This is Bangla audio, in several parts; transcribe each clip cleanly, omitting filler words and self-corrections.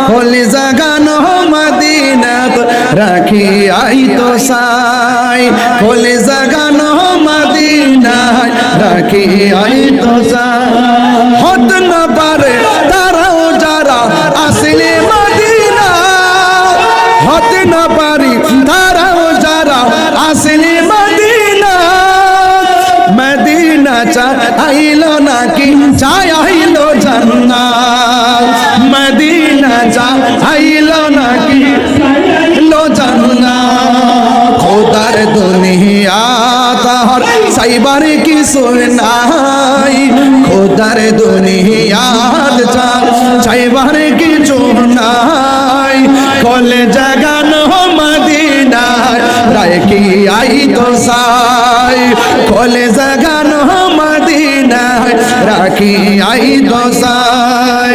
কলি জাগানো মদিনাত রাখি আই তো সাই কলি জাগানো মদিনায় রাখি আই তো সাই হত না পারে তারাও যারা আসলে মদিনা হত না পারি তারাও যারা আসলে মদিনা মদিনা চাইলো নাকি চাইলো জান্নাত মদিনা চাইলো নাকি চাইলো জান্নাত খোদার দুনিয়া তার সাইবার কিছু নাই খোদার দুনিয়া চাইবার কিছু নাই কলে জাগানো মদিনায় রাখি আই তো সাই কলে জাগানো মদিনায় রাখি আই তো সাই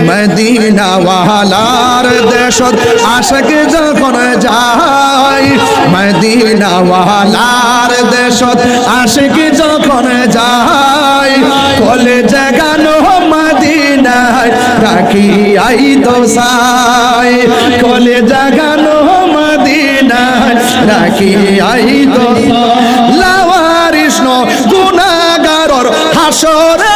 মদিনা ওয়ালার দেশত আশিক যখন যায় মদিনা ওয়ালার দেশত আশিক যখন যায় কলে জাগানো মদিনায় রাখি আই তো সাই কলে জাগানো মদিনায় রাখি আই তো লাওয়ারিস গুনাহগারর হাসরে